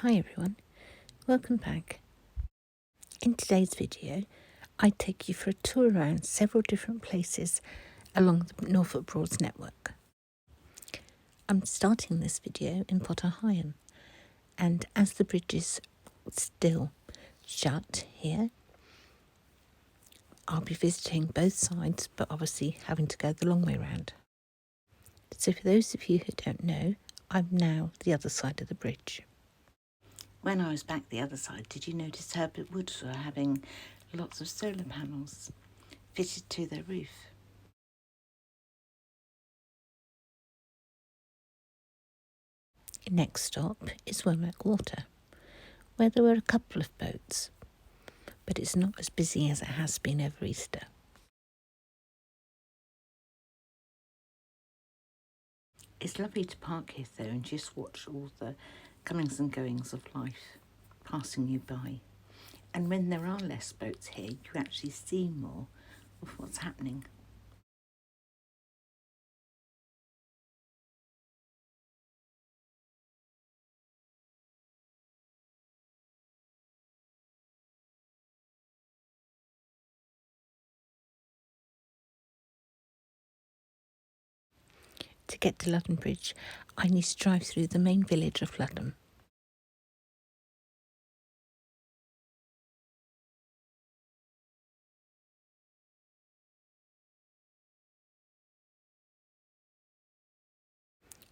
Hi everyone, welcome back. In today's video, I take you for a tour around several different places along the Norfolk Broads network. I'm starting this video in Potter Heigham, and as the bridge is still shut here, I'll be visiting both sides, but obviously having to go the long way round. So for those of you who don't know, I'm now the other side of the bridge. When I was back the other side, did you notice Herbert Woods were having lots of solar panels fitted to their roof? Next stop is Womack Water, where there were a couple of boats, but it's not as busy as it has been over Easter. It's lovely to park here though and just watch all the comings and goings of life passing you by. And when there are less boats here, you actually see more of what's happening. To get to Ludham Bridge, I need to drive through the main village of Ludham.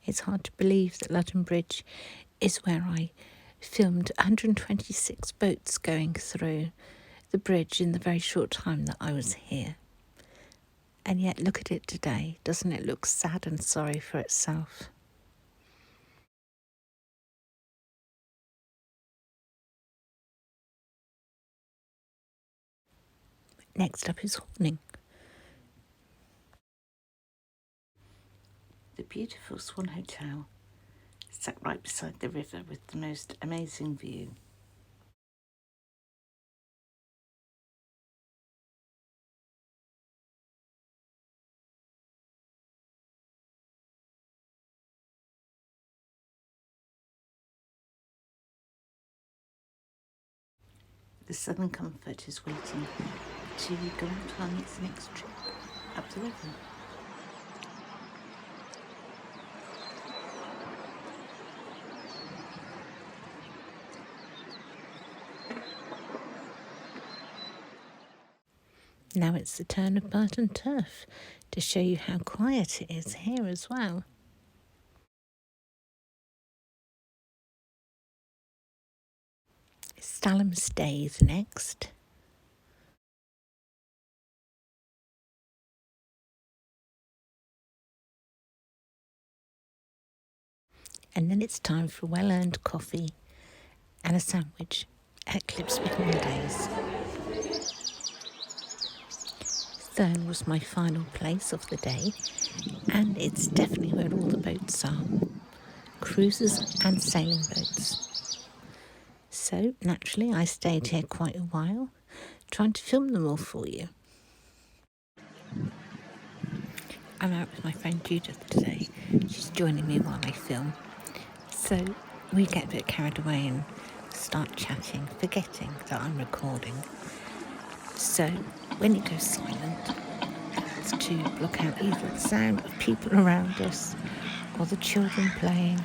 It's hard to believe that Ludham Bridge is where I filmed 126 boats going through the bridge in the very short time that I was here. And yet look at it today. Doesn't it look sad and sorry for itself? Next up is Horning. The beautiful Swan Hotel sat right beside the river with the most amazing view. The Southern Comfort is waiting to go out on its next trip up the river. Now it's the turn of Barton Turf to show you how quiet it is here as well. Stalham stays next. And then it's time for well-earned coffee and a sandwich at Clipsby Days. Thurne was my final place of the day, and it's definitely where all the boats are. Cruisers and sailing boats. So naturally I stayed here quite a while, trying to film them all for you. I'm out with my friend Judith today. She's joining me while I film. So we get a bit carried away and start chatting, forgetting that I'm recording. So when it goes silent, it's to block out either the sound of people around us, or the children playing,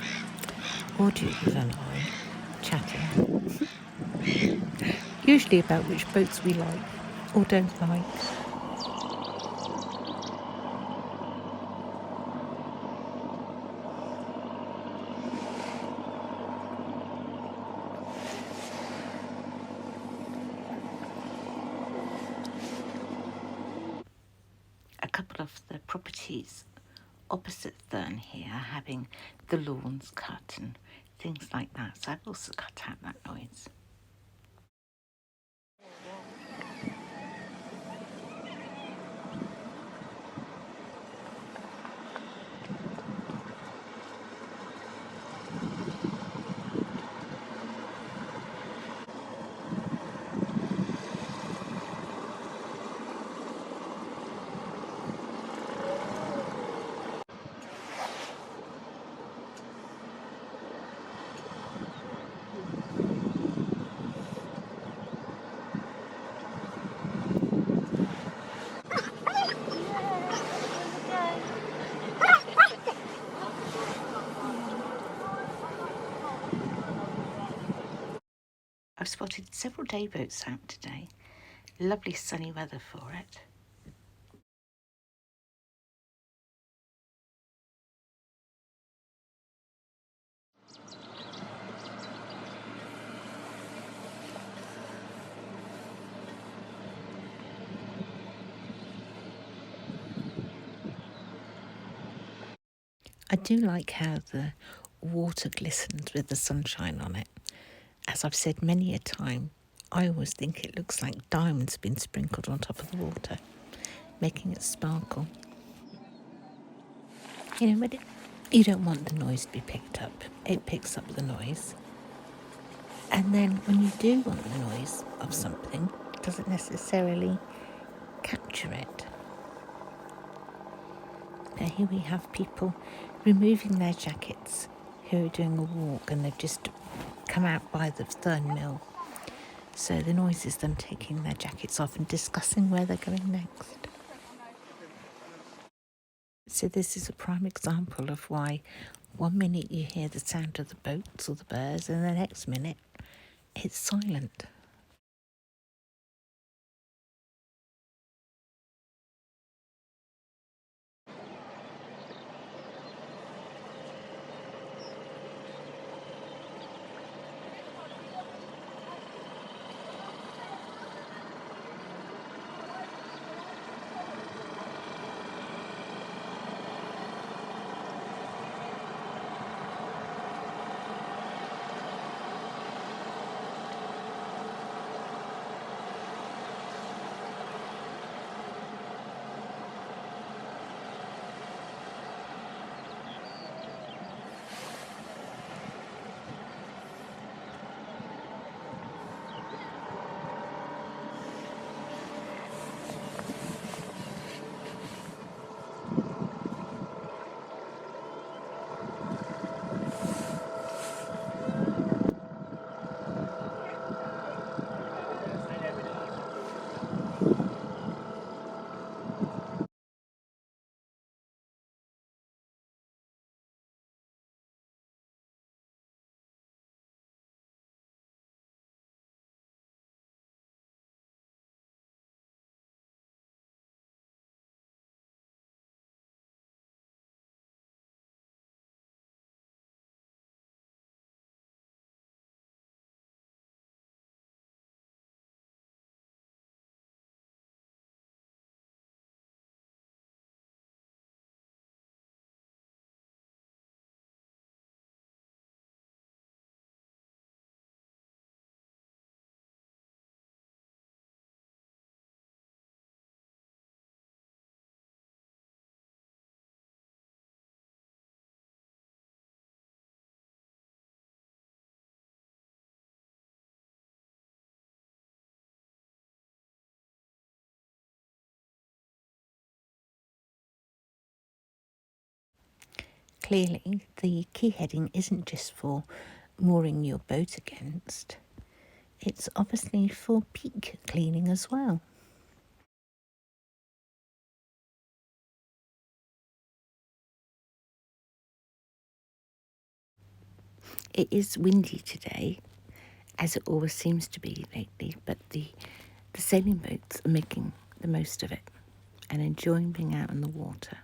or Judith and I chatting. Usually about which boats we like or don't like. A couple of the properties opposite Thurne here are having the lawns cut and things like that, so I've also cut out that noise. I've spotted several day boats out today. Lovely sunny weather for it. I do like how the water glistens with the sunshine on it. As I've said many a time, I always think it looks like diamonds have been sprinkled on top of the water, making it sparkle. But you don't want the noise to be picked up. It picks up the noise. And then when you do want the noise of something, it doesn't necessarily capture it. Now here we have people removing their jackets who are doing a walk, and they've just come out by the Thurne mill. So the noise is them taking their jackets off and discussing where they're going next. So this is a prime example of why 1 minute you hear the sound of the boats or the birds, and the next minute it's silent. Clearly, the key heading isn't just for mooring your boat against, it's obviously for peak cleaning as well. It is windy today, as it always seems to be lately, but the sailing boats are making the most of it and enjoying being out in the water.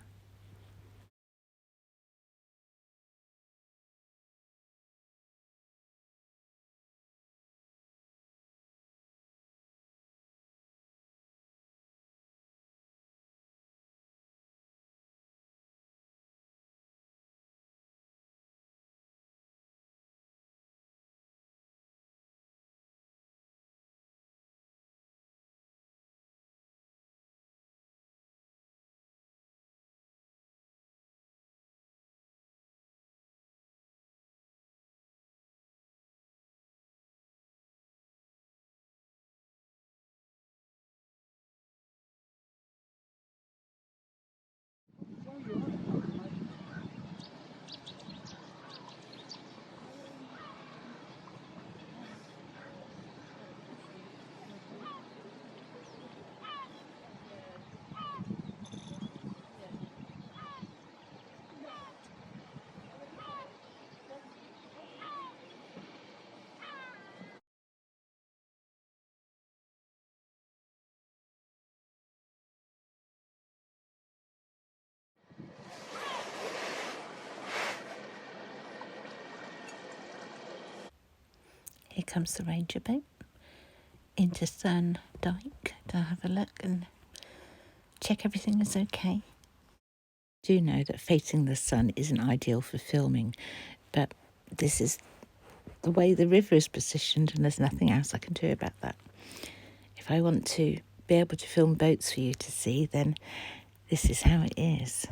Here comes the Ranger boat into Thurne Dyke to have a look and check everything is okay. Do know that facing the sun isn't ideal for filming, but this is the way the river is positioned and there's nothing else I can do about that. If I want to be able to film boats for you to see, then this is how it is.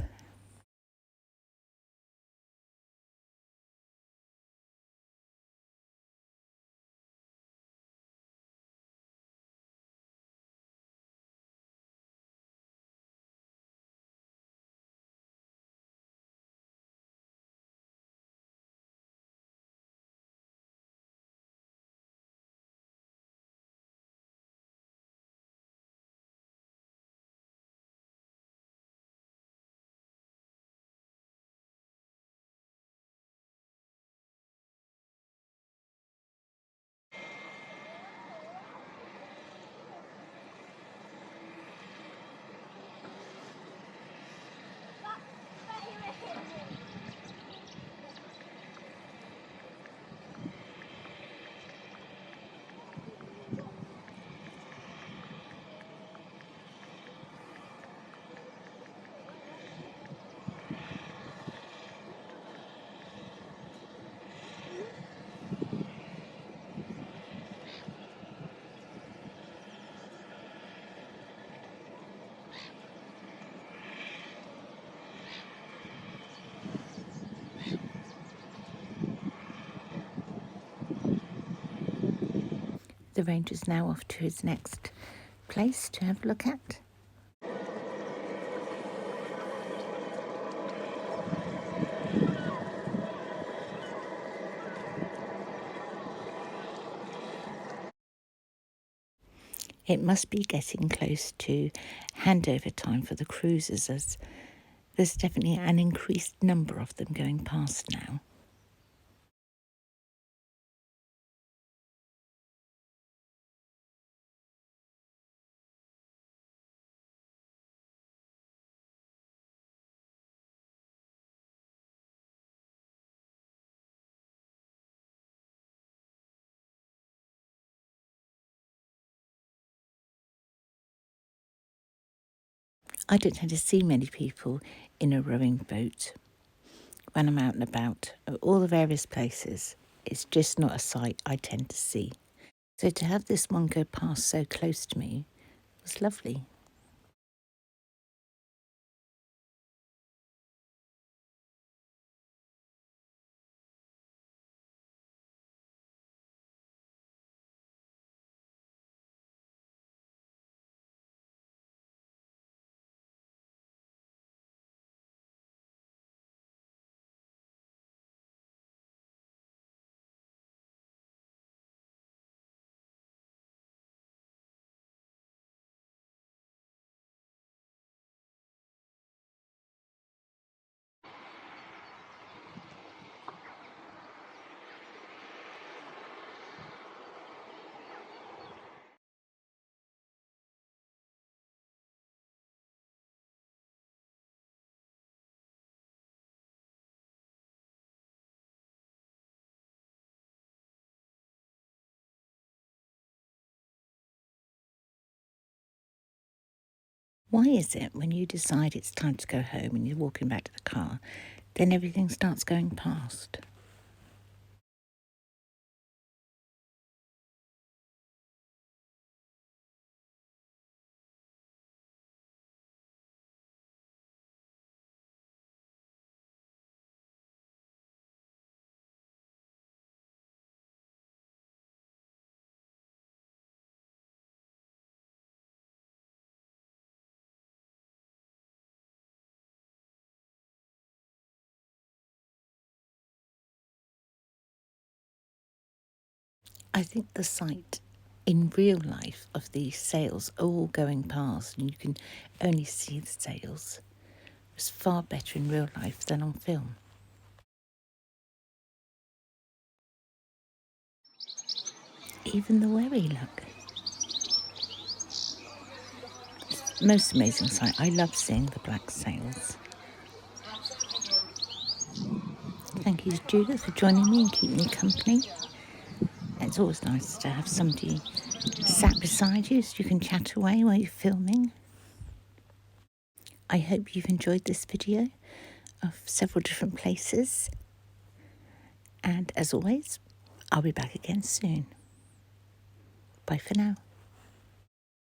The ranger's now off to his next place to have a look at. It must be getting close to handover time for the cruisers, as there's definitely an increased number of them going past now. I don't tend to see many people in a rowing boat when I'm out and about at all the various places. It's just not a sight I tend to see. So to have this one go past so close to me was lovely. Why is it when you decide it's time to go home and you're walking back to the car, then everything starts going past? I think the sight in real life of these sails all going past and you can only see the sails was far better in real life than on film. Even the wherry, look. Most amazing sight. I love seeing the black sails. Thank you, Judith, for joining me and keeping me company. it's always nice to have somebody sat beside you so you can chat away while you're filming. I hope you've enjoyed this video of several different places. And as always, I'll be back again soon. Bye for now.